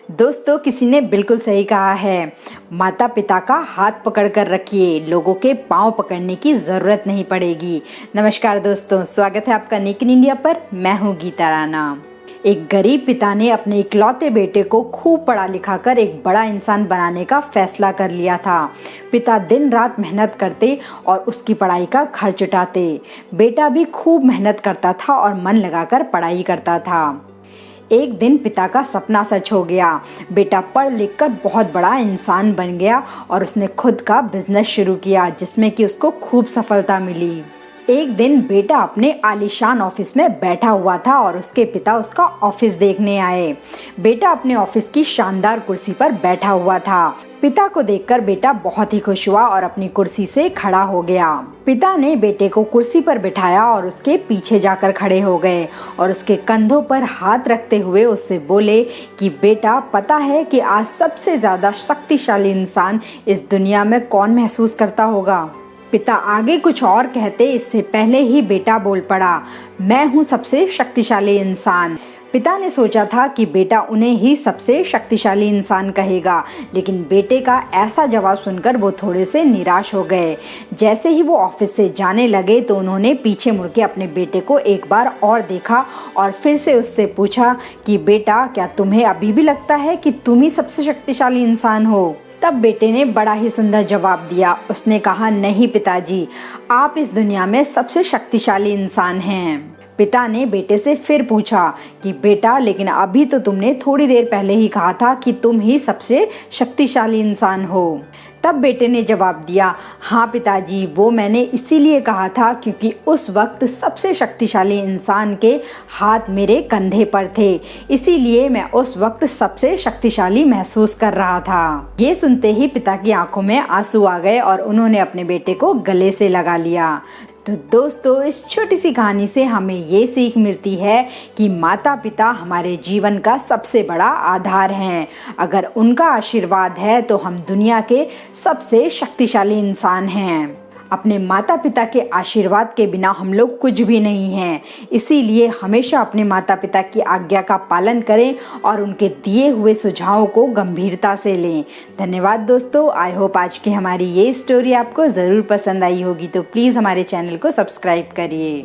दोस्तों, किसी ने बिल्कुल सही कहा है, माता पिता का हाथ पकड़ कर रखिए, लोगों के पाँव पकड़ने की ज़रूरत नहीं पड़ेगी। नमस्कार दोस्तों, स्वागत है आपका नीक इन इंडिया पर। मैं हूँ गीता राणा। एक गरीब पिता ने अपने इकलौते बेटे को खूब पढ़ा लिखा कर एक बड़ा इंसान बनाने का फैसला कर लिया था। पिता दिन रात मेहनत करते और उसकी पढ़ाई का खर्च उठाते। बेटा भी खूब मेहनत करता था और मन लगाकर पढ़ाई करता था। एक दिन पिता का सपना सच हो गया। बेटा पढ़ लिख कर बहुत बड़ा इंसान बन गया और उसने खुद का बिजनेस शुरू किया, जिसमें कि उसको खूब सफलता मिली। एक दिन बेटा अपने आलीशान ऑफिस में बैठा हुआ था और उसके पिता उसका ऑफिस देखने आए। बेटा अपने ऑफिस की शानदार कुर्सी पर बैठा हुआ था। पिता को देखकर बेटा बहुत ही खुश हुआ और अपनी कुर्सी से खड़ा हो गया। पिता ने बेटे को कुर्सी पर बिठाया और उसके पीछे जाकर खड़े हो गए और उसके कंधों पर हाथ रखते हुए उससे बोले कि बेटा, पता है कि आज सबसे ज्यादा शक्तिशाली इंसान इस दुनिया में कौन महसूस करता होगा। पिता आगे कुछ और कहते इससे पहले ही बेटा बोल पड़ा, मैं हूँ सबसे शक्तिशाली इंसान। पिता ने सोचा था कि बेटा उन्हें ही सबसे शक्तिशाली इंसान कहेगा, लेकिन बेटे का ऐसा जवाब सुनकर वो थोड़े से निराश हो गए। जैसे ही वो ऑफिस से जाने लगे तो उन्होंने पीछे मुड़ के अपने बेटे को एक बार और देखा और फिर से उससे पूछा कि बेटा, क्या तुम्हें अभी भी लगता है कि तुम ही सबसे शक्तिशाली इंसान हो? तब बेटे ने बड़ा ही सुंदर जवाब दिया। उसने कहा, नहीं पिताजी, आप इस दुनिया में सबसे शक्तिशाली इंसान हैं। पिता ने बेटे से फिर पूछा कि बेटा, लेकिन अभी तो तुमने थोड़ी देर पहले ही कहा था कि तुम ही सबसे शक्तिशाली इंसान हो। तब बेटे ने जवाब दिया, हाँ पिताजी, वो मैंने इसीलिए कहा था क्योंकि उस वक्त सबसे शक्तिशाली इंसान के हाथ मेरे कंधे पर थे, इसीलिए मैं उस वक्त सबसे शक्तिशाली महसूस कर रहा था। ये सुनते ही पिता की आंखों में आंसू आ गए और उन्होंने अपने बेटे को गले से लगा लिया। तो दोस्तों, इस छोटी सी कहानी से हमें ये सीख मिलती है कि माता पिता हमारे जीवन का सबसे बड़ा आधार हैं। अगर उनका आशीर्वाद है तो हम दुनिया के सबसे शक्तिशाली इंसान हैं। अपने माता पिता के आशीर्वाद के बिना हम लोग कुछ भी नहीं हैं। इसीलिए हमेशा अपने माता पिता की आज्ञा का पालन करें और उनके दिए हुए सुझावों को गंभीरता से लें। धन्यवाद दोस्तों। आई होप आज की हमारी ये स्टोरी आपको ज़रूर पसंद आई होगी, तो प्लीज़ हमारे चैनल को सब्सक्राइब करिए।